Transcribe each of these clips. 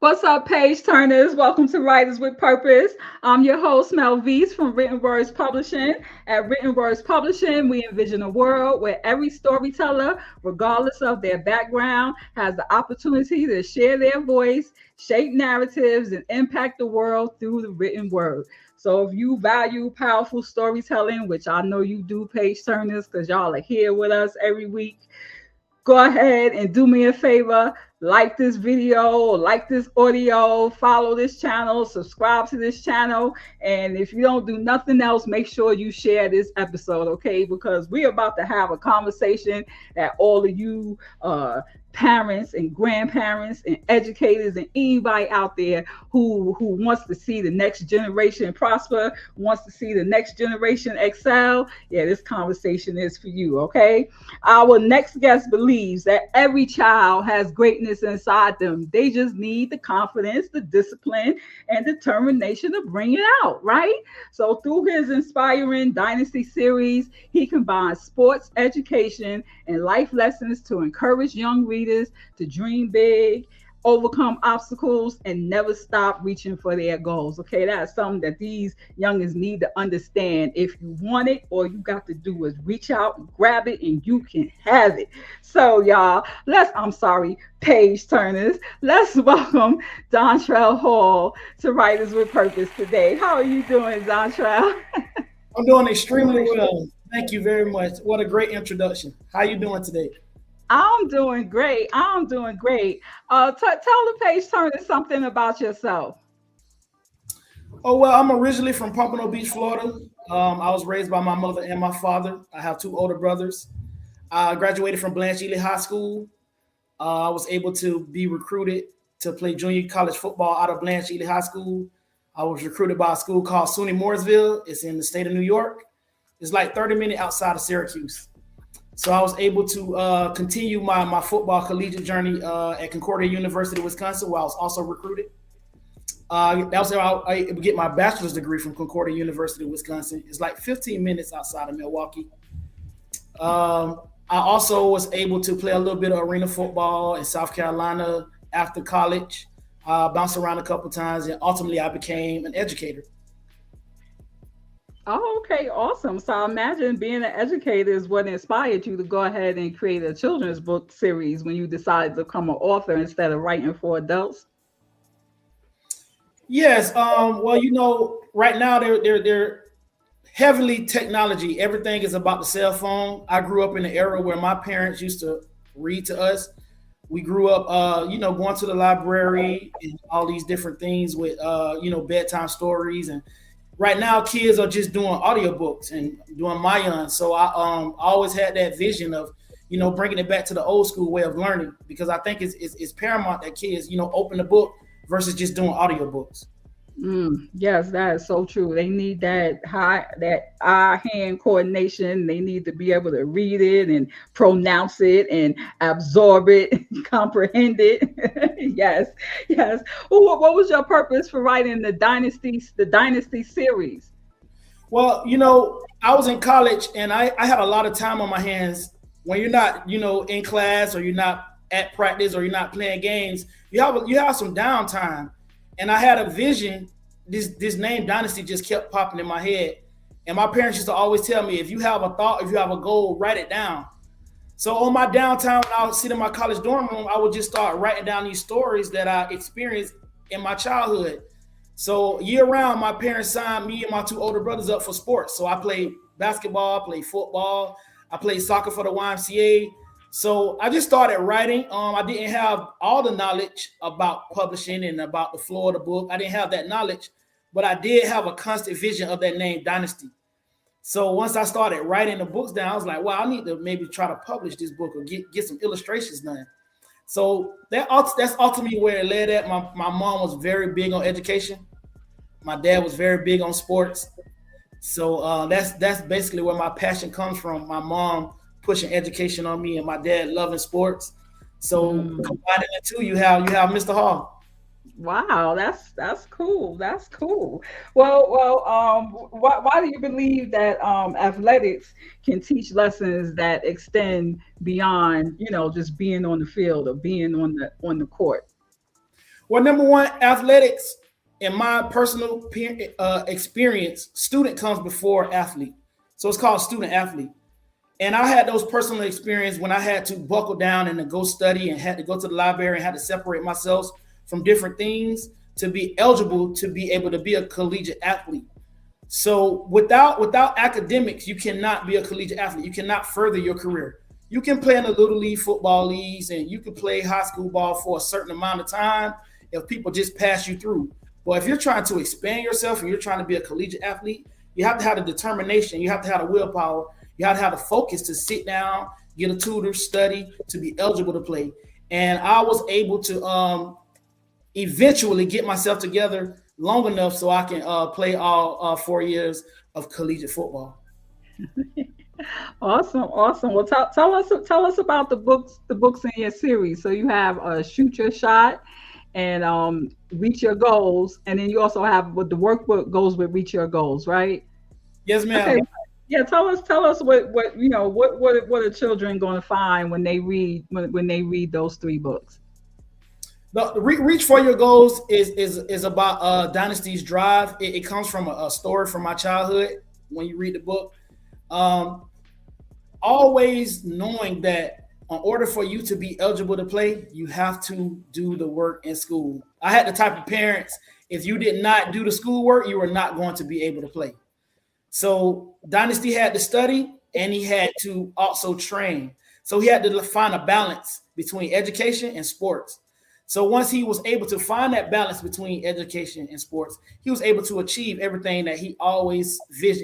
What's up, page turners? Welcome to Writers with Purpose. I'm your host, Melvese from Written Words Publishing. At Written Words Publishing, we envision a world where every storyteller, regardless of their background, has the opportunity to share their voice, shape narratives, and impact the world through the written word. So if you value powerful storytelling, which I know you do, page turners, because y'all are here with us every week, go ahead and do me a favor, like this video, like this audio, follow this channel, subscribe to this channel, and if you don't do nothing else, make sure you share this episode, okay? Because we're about to have a conversation that all of you parents and grandparents and educators and anybody out there who wants to see the next generation prosper, wants to see the next generation excel, yeah, this conversation is for you, okay? Our next guest believes that every child has greatness inside them. They just need the confidence, the discipline, and determination to bring it out, right? So through his inspiring Dynasty series, he combines sports, education, and life lessons to encourage young readers to dream big, overcome obstacles, and never stop reaching for their goals. Okay, that's something that these youngins need to understand. If you want it, all you got to do is reach out and grab it, and you can have it. So, y'all, page turners, let's welcome Dontrel Hall to Writers with Purpose today. How are you doing, Dontrel? I'm doing extremely well. Thank you very much. What a great introduction. How you doing today? I'm doing great. I'm doing great. Tell the page turners something about yourself. Oh, well, I'm originally from Pompano Beach, Florida. I was raised by my mother and my father. I have two older brothers. I graduated from Blanche Ely High School. I was able to be recruited to play junior college football out of Blanche Ely High School. I was recruited by a school called SUNY Mooresville. It's in the state of New York. It's like 30 minutes outside of Syracuse. So I was able to continue my football collegiate journey at Concordia University, Wisconsin, where I was also recruited. That was how I able to get my bachelor's degree from Concordia University, Wisconsin. It's like 15 minutes outside of Milwaukee. I also was able to play a little bit of arena football in South Carolina after college. Bounced around a couple times, and ultimately I became an educator. Oh, okay, awesome. So I imagine being an educator is what inspired you to go ahead and create a children's book series when you decided to become an author instead of writing for adults. Yes. Well, right now they're heavily technology. Everything is about the cell phone. I grew up in an era where my parents used to read to us. We grew up, going to the library and all these different things with, bedtime stories. And right now, kids are just doing audiobooks and doing Mayan. So I always had that vision of, bringing it back to the old school way of learning, because I think it's paramount that kids, open the book versus just doing audiobooks. Yes, that is so true. They need that eye-hand coordination. They need to be able to read it and pronounce it and absorb it, comprehend it. Yes, yes. Well, what was your purpose for writing the Dynasty series? Well, I was in college and I had a lot of time on my hands. When you're not, in class, or you're not at practice, or you're not playing games, you have some downtime. And I had a vision. This name Dynasty just kept popping in my head. And my parents used to always tell me, if you have a thought, if you have a goal, write it down. So on my downtime, when I would sit in my college dorm room, I would just start writing down these stories that I experienced in my childhood. So year round, my parents signed me and my two older brothers up for sports. So I played basketball, I played football, I played soccer for the YMCA. So I just started writing. I didn't have all the knowledge about publishing and about the flow of the book. I didn't have that knowledge, but I did have a constant vision of that name, Dynasty. So once I started writing the books down, I was like, wow, I need to maybe try to publish this book or get some illustrations done. So that's ultimately where it led at. My mom was very big on education. My dad was very big on sports. So that's basically where my passion comes from. My mom pushing education on me and my dad loving sports. So combining the two, you have Mr. Hall. Wow, that's cool. That's cool. Why do you believe that athletics can teach lessons that extend beyond, just being on the field or being on the court? Well, number one, athletics, in my personal experience, student comes before athlete. So it's called student athlete. And I had those personal experience when I had to buckle down and to go study and had to go to the library and had to separate myself from different things to be eligible to be able to be a collegiate athlete. So without academics, you cannot be a collegiate athlete. You cannot further your career. You can play in the little league football leagues and you can play high school ball for a certain amount of time if people just pass you through. But if you're trying to expand yourself and you're trying to be a collegiate athlete, you have to have the determination, you have to have the willpower, you have to have the focus to sit down, get a tutor, study to be eligible to play. And I was able to eventually get myself together long enough so I can play all 4 years of collegiate football. Awesome, awesome. Well, tell us about the books in your series. So you have Shoot Your Shot and Reach Your Goals, and then you also have what the workbook goes with Reach Your Goals, right? Yes, Okay. ma'am. Yeah, tell us what are children going to find when they read when they read those three books. The Reach for Your Goals is about Dynasty's drive. It comes from a story from my childhood when you read the book. Um, Always knowing that in order for you to be eligible to play, you have to do the work in school. I had the type of parents, if you did not do the schoolwork, you were not going to be able to play. So Dynasty had to study and he had to also train. So he had to find a balance between education and sports. So once he was able to find that balance between education and sports, he was able to achieve everything that he always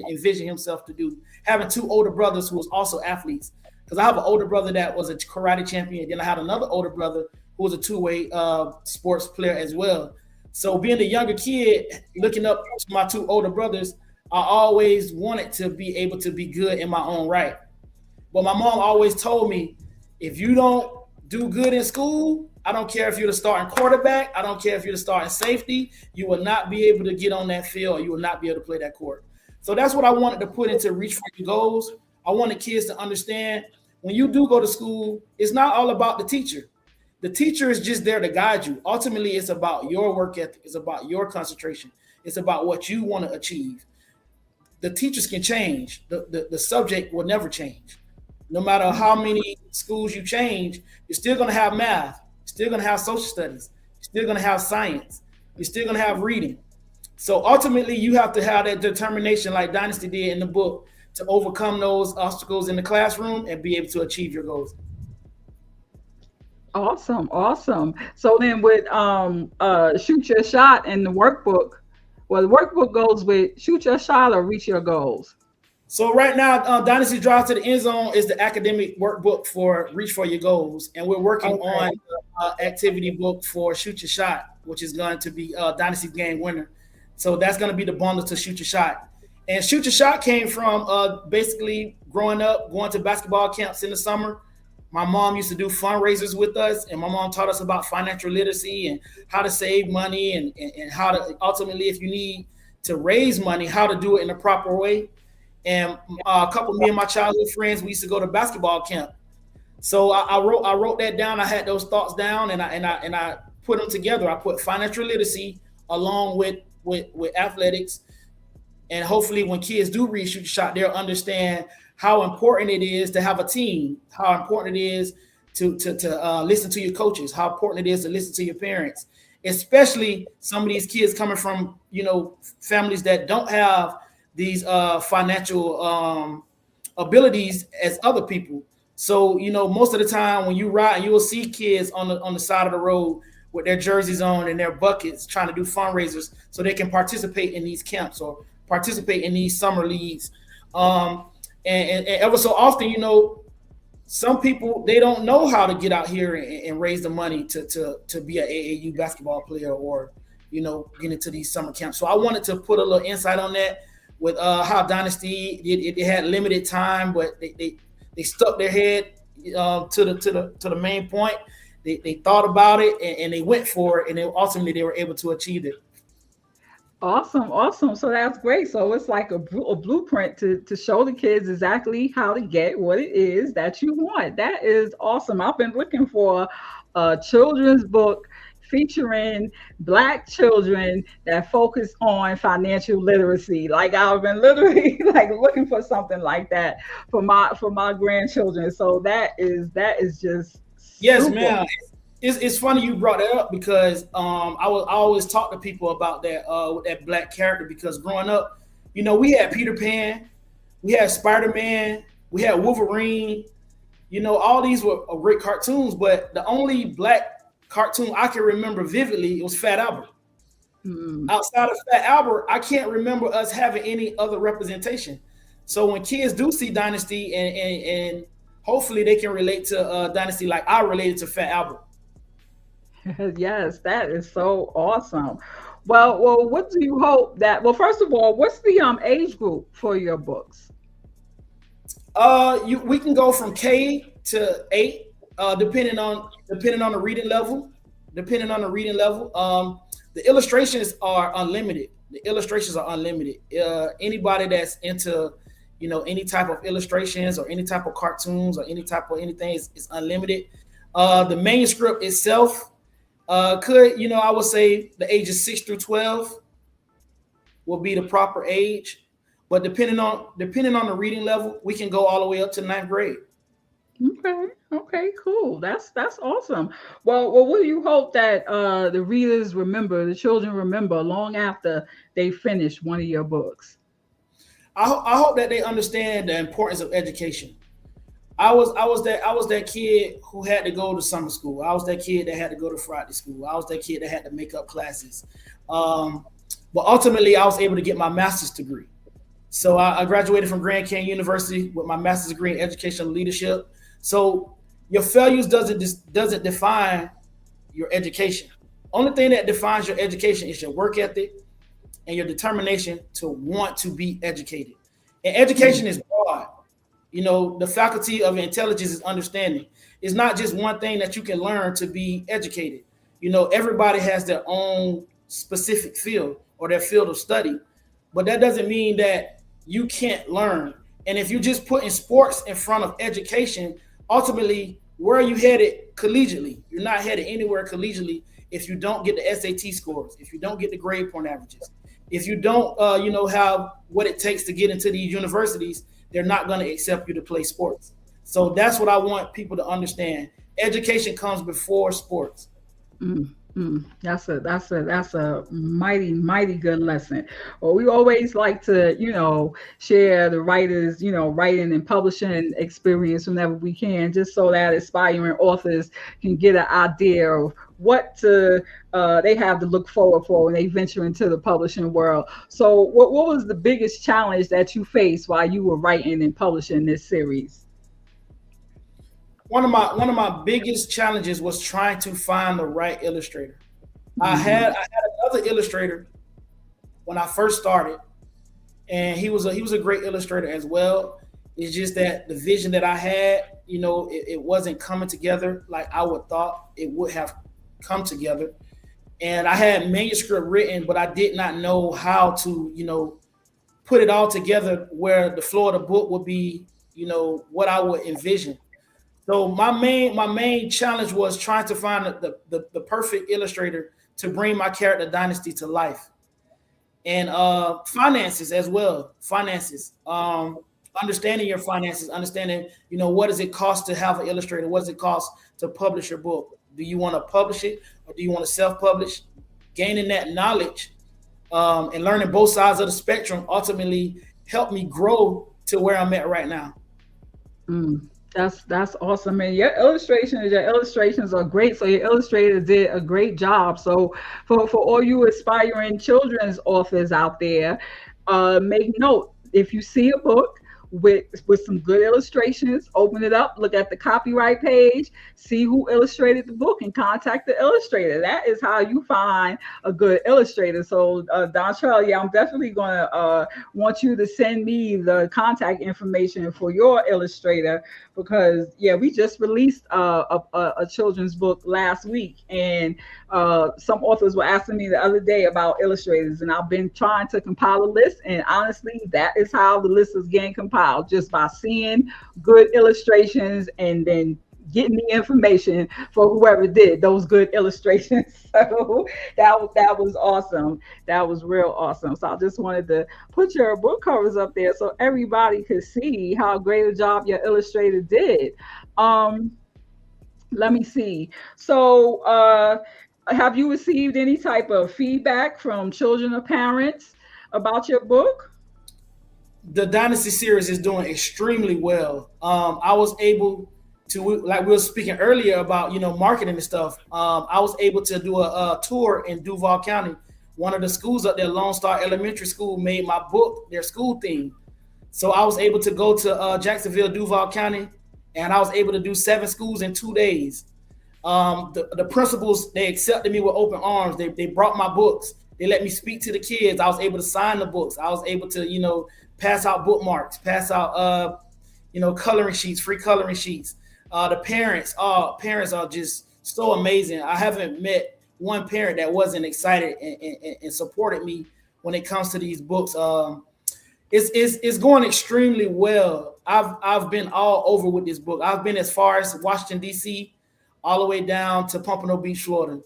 envisioned himself to do. Having two older brothers who was also athletes, because I have an older brother that was a karate champion, then I had another older brother who was a two-way sports player as well. So being the younger kid, looking up to my two older brothers, I always wanted to be able to be good in my own right. But my mom always told me, if you don't do good in school, I don't care if you're the starting quarterback. I don't care if you're the starting safety. You will not be able to get on that field. Or you will not be able to play that court. So that's what I wanted to put into Reach for Your Goals. I wanted kids to understand when you do go to school, it's not all about the teacher. The teacher is just there to guide you. Ultimately, it's about your work ethic. It's about your concentration. It's about what you want to achieve. The teachers can change. The subject will never change. No matter how many schools you change, you're still going to have math. You're still going to have social studies. You're still going to have science. You're still going to have reading. So ultimately, you have to have that determination like Dynasty did in the book to overcome those obstacles in the classroom and be able to achieve your goals. Awesome, awesome. So then with Shoot Your Shot and the workbook, well, the workbook goes with Shoot Your Shot or Reach Your Goals. So right now, Dynasty Drive to the End Zone is the academic workbook for Reach for Your Goals, and we're working Okay. on activity book for Shoot Your Shot, which is going to be Dynasty Game Winner. So that's going to be the bundle to Shoot Your Shot. And Shoot Your Shot came from basically growing up, going to basketball camps in the summer. My mom used to do fundraisers with us, and my mom taught us about financial literacy and how to save money and how to ultimately, if you need to raise money, how to do it in a proper way. And a couple of me and my childhood friends, we used to go to basketball camp. So I wrote that down. I had those thoughts down, and I put them together. I put financial literacy along with athletics, and hopefully, when kids do read Shoot Your Shot, they'll understand how important it is to have a team, how important it is to listen to your coaches, how important it is to listen to your parents, especially some of these kids coming from families that don't have these financial abilities as other people. So most of the time when you ride, you will see kids on the side of the road with their jerseys on and their buckets trying to do fundraisers so they can participate in these camps or participate in these summer leagues. And ever so often, some people, they don't know how to get out here and raise the money to be an AAU basketball player or get into these summer camps. So I wanted to put a little insight on that with how Dynasty it had limited time, but they stuck their head to the main point. They thought about it and they went for it, and ultimately they were able to achieve it. Awesome, awesome. So that's great. So it's like a blueprint to show the kids exactly how to get what it is that you want. That is awesome. I've been looking for a children's book featuring Black children that focus on financial literacy. Like I've been literally like looking for something like that for my grandchildren. So that is just Yes, super. ma'am. It's funny you brought that up because I always talk to people about that with that black character because growing up, we had Peter Pan, we had Spider Man, we had Wolverine. All these were great cartoons, but the only black cartoon I can remember vividly was Fat Albert. Mm. Outside of Fat Albert, I can't remember us having any other representation. So when kids do see Dynasty and hopefully they can relate to Dynasty like I related to Fat Albert. Yes, that is so awesome. Well, what do you hope that? Well, first of all, what's the age group for your books? We can go from K to 8, depending on the reading level. Depending on the reading level, the illustrations are unlimited. The illustrations are unlimited. Anybody that's into any type of illustrations or any type of cartoons or any type of anything is unlimited. The manuscript itself I would say the ages 6 through 12 will be the proper age. But depending on the reading level, we can go all the way up to ninth grade. Okay, okay, cool. That's awesome. Well, what do you hope that the readers remember, the children remember long after they finish one of your books? I hope that they understand the importance of education. I was that kid who had to go to summer school. I was that kid that had to go to Friday school. I was that kid that had to make up classes. But ultimately, I was able to get my master's degree. So I graduated from Grand Canyon University with my master's degree in educational leadership. So your failures doesn't define your education. Only thing that defines your education is your work ethic and your determination to want to be educated. And education is broad. The faculty of intelligence is understanding. It's not just one thing that you can learn to be educated. Everybody has their own specific field or their field of study, but that doesn't mean that you can't learn. And if you just putting sports in front of education, ultimately, where are you headed collegiately? You're not headed anywhere collegially if you don't get the SAT scores, if you don't get the grade point averages, if you don't, have what it takes to get into these universities. They're not going to accept you to play sports. So that's what I want people to understand. Education comes before sports. Mm, that's a mighty good lesson. Well, we always like to share the writers writing and publishing experience whenever we can, just so that aspiring authors can get an idea of what they have to look forward for when they venture into the publishing world. So, what was the biggest challenge that you faced while you were writing and publishing this series? One of my biggest challenges was trying to find the right illustrator. I had another illustrator when I first started, and he was a great illustrator as well. It's just that the vision that I had, it wasn't coming together like I would thought it would have come together. And I had manuscript written, but I did not know how to, put it all together where the flow of the book would be, what I would envision. So my main challenge was trying to find the perfect illustrator to bring my character Dynasty to life. And finances as well. Finances. Understanding your finances, understanding, what does it cost to have an illustrator? What does it cost to publish your book? Do you want to publish it or do you want to self-publish? Gaining that knowledge and learning both sides of the spectrum ultimately helped me grow to where I'm at right now. Mm, that's awesome. And your illustrations are great. So your illustrators did a great job. So for all you aspiring children's authors out there, make note if you see a book with some good illustrations, open it up, look at the copyright page, see who illustrated the book, and contact the illustrator. That is how you find a good illustrator. So, Dontrel, yeah, I'm definitely gonna want you to send me the contact information for your illustrator because, yeah, we just released a children's book last week, and some authors were asking me the other day about illustrators, and I've been trying to compile a list, and honestly, that is how the list is getting compiled, just by seeing good illustrations and then getting the information for whoever did those good illustrations. So that was awesome. That was real awesome. So I just wanted to put your book covers up there so everybody could see how great a job your illustrator did. Um, let me see. So, have you received any type of feedback from children or parents about your book? The Dynasty series is doing extremely well. I was able to, like we were speaking earlier about, marketing and stuff. I was able to do a tour in Duval County. One of the schools up there, Lone Star Elementary School, made my book their school theme. So I was able to go to Jacksonville, Duval County, and I was able to do 7 schools in 2 days. The principals, they accepted me with open arms. They brought my books. They let me speak to the kids. I was able to sign the books. I was able to, pass out bookmarks, pass out, coloring sheets, free coloring sheets. The parents are just so amazing. I haven't met one parent that wasn't excited and supported me when it comes to these books. It's going extremely well. I've been all over with this book. I've been as far as Washington, D.C., all the way down to Pompano Beach, Florida.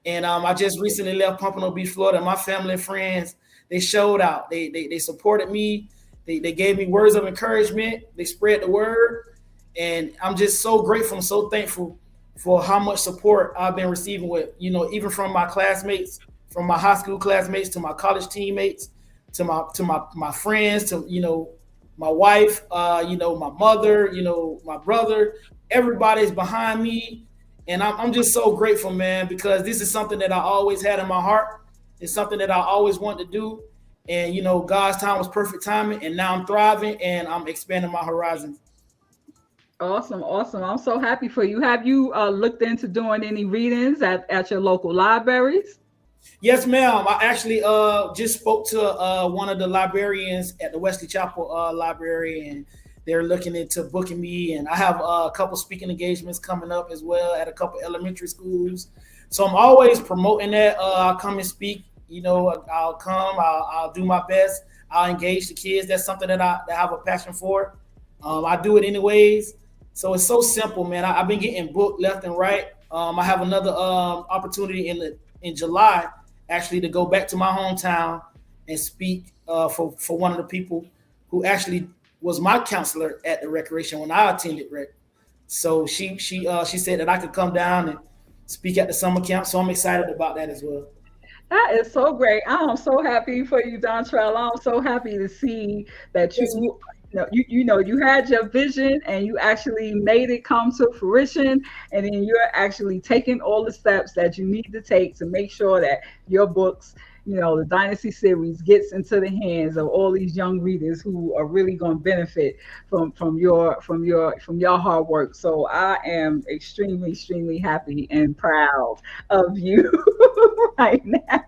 And I just recently left Pompano Beach, Florida. My family and friends, they showed out. They supported me. They gave me words of encouragement. They spread the word. And I'm just so grateful and so thankful for how much support I've been receiving with, even from my classmates, from my high school classmates to my college teammates, to my friends, to, my wife, my mother, my brother. Everybody's behind me. And I'm just so grateful, man, because this is something that I always had in my heart. It's something that I always wanted to do. And, God's time was perfect timing. And now I'm thriving and I'm expanding my horizons. Awesome, awesome. I'm so happy for you. Have you looked into doing any readings at your local libraries? Yes, ma'am. I actually just spoke to one of the librarians at the Wesley Chapel Library, and they're looking into booking me. And I have a couple speaking engagements coming up as well at a couple elementary schools. So I'm always promoting that. I'll come and speak. I'll come. I'll do my best. I'll engage the kids. That's something that I have a passion for. I do it anyways. So it's so simple, man. I've been getting booked left and right. I have another opportunity in July, actually, to go back to my hometown and speak for one of the people who actually was my counselor at the recreation when I attended rec. So she said that I could come down and speak at the summer camp. So I'm excited about that as well. That is so great. I'm so happy for you, Dontrel. I'm so happy to see that Yes, you had your vision and you actually made it come to fruition, and then you're actually taking all the steps that you need to take to make sure that your books, the Dynasty series, gets into the hands of all these young readers who are really going to benefit from your hard work. So I am extremely, extremely happy and proud of you right now.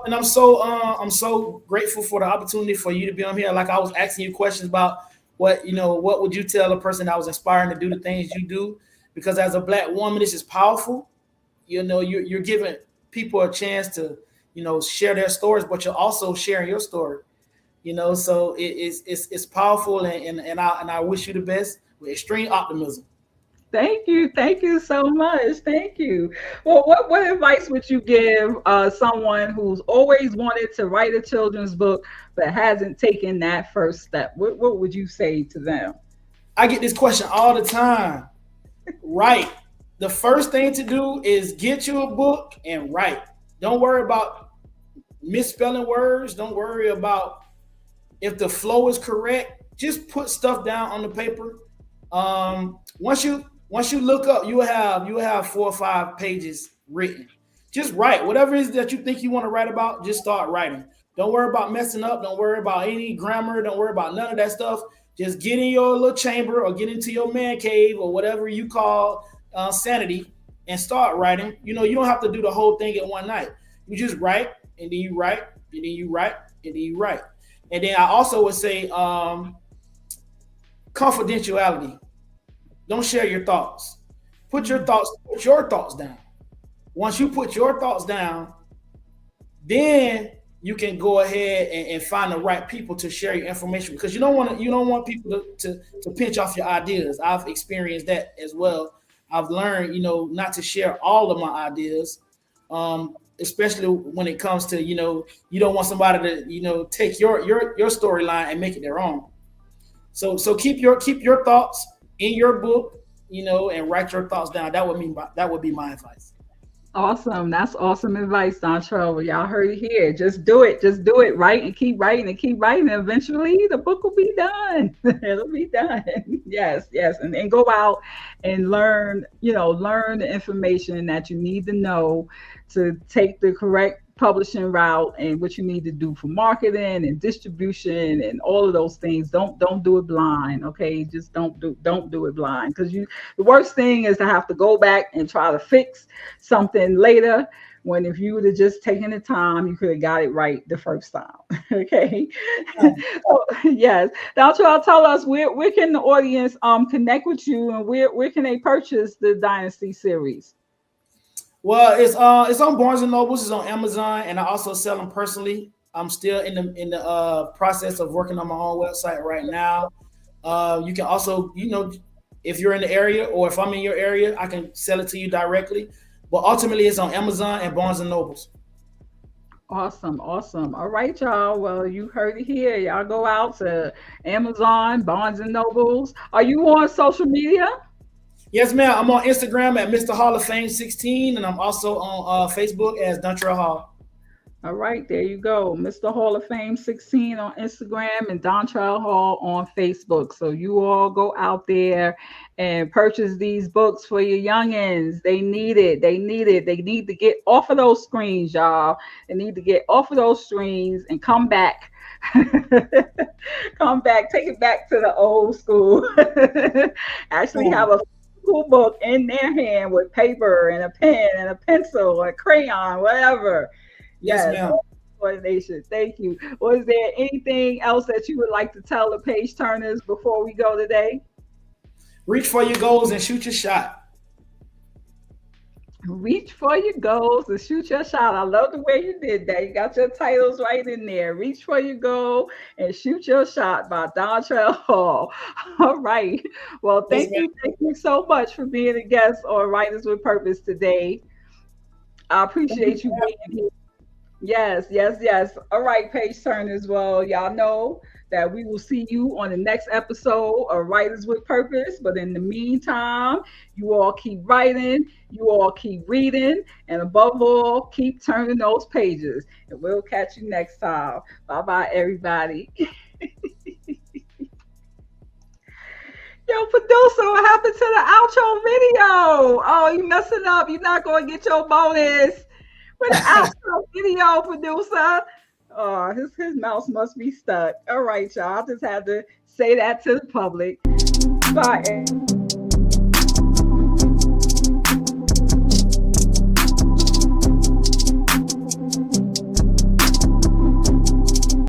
and I'm so grateful for the opportunity for you to be on here. Like, I was asking you questions about what would you tell a person that was inspiring to do the things you do? Because as a Black woman, this is powerful. You're giving people a chance to share their stories, but you're also sharing your story. So it's powerful, and I wish you the best with extreme optimism. Thank you so much. Thank you. Well, what advice would you give someone who's always wanted to write a children's book but hasn't taken that first step? What would you say to them? I get this question all the time. Write. The first thing to do is get you a book and write. Don't worry about misspelling words. Don't worry about if the flow is correct. Just put stuff down on the paper. Once you look up, you will have 4 or 5 pages written. Just write whatever it is that you think you want to write about. Just start writing. Don't worry about messing up. Don't worry about any grammar. Don't worry about none of that stuff. Just get in your little chamber or get into your man cave or whatever you call sanity and start writing. You don't have to do the whole thing in one night. You just write, and then you write, and then you write, and then you write. And then I also would say confidentiality. Don't share your thoughts. Put your thoughts down. Once you put your thoughts down, then you can go ahead and find the right people to share your information, because you don't want people to pinch off your ideas. I've experienced that as well. I've learned, not to share all of my ideas, especially when it comes to, you don't want somebody to, take your storyline and make it their own. So keep your thoughts in your book, and write your thoughts down. That would be my advice. Awesome. That's awesome advice, Dontrel. Y'all heard it here. Just do it. Just do it. Write and keep writing and keep writing. And eventually the book will be done. It'll be done. Yes, yes. And then go out and learn, learn the information that you need to know to take the correct publishing route and what you need to do for marketing and distribution and all of those things. Don't do it blind. Okay. Just don't do it blind. Because the worst thing is to have to go back and try to fix something later, when if you would have just taken the time, you could have got it right the first time. Okay. So, yes. Now tell us where can the audience connect with you, and where can they purchase the Dynasty series? Well, it's on Barnes and Nobles, it's on Amazon, and I also sell them personally. I'm still in the process of working on my own website right now. You can also, if you're in the area, or if I'm in your area, I can sell it to you directly. But ultimately, it's on Amazon and Barnes and Nobles. Awesome, awesome. All right, y'all. Well, you heard it here. Y'all go out to Amazon, Barnes and Nobles. Are you on social media? Yes, ma'am. I'm on Instagram at Mr. Hall of Fame 16, and I'm also on Facebook as Dontrel Hall. All right, there you go. Mr. Hall of Fame 16 on Instagram and Dontrel Hall on Facebook. So you all go out there and purchase these books for your youngins. They need it. They need it. They need to get off of those screens, y'all. They need to get off of those screens and come back. Come back. Take it back to the old school. Actually have a school book in their hand with paper and a pen and a pencil or a crayon, whatever. Yes, ma'am. Coordination. Thank you. Was there anything else that you would like to tell the page turners before we go today? Reach for your goals and shoot your shot. Reach for your goals and shoot your shot. I love the way you did that. You got your titles right in there. Reach for your goal and shoot your shot by Dontrel Hall. All right. Well, thank you so much for being a guest on Writers with Purpose today. I appreciate you being here. Yes, yes, yes. All right, page turners. Well, y'all know that we will see you on the next episode of Writers with Purpose. But in the meantime, you all keep writing, you all keep reading, and above all, keep turning those pages. And we'll catch you next time. Bye-bye, everybody. Yo, producer, what happened to the outro video? Oh, you messing up. You're not going to get your bonus. With the outro video, producer. Oh, his mouse must be stuck. All right, y'all. I just had to say that to the public. Bye.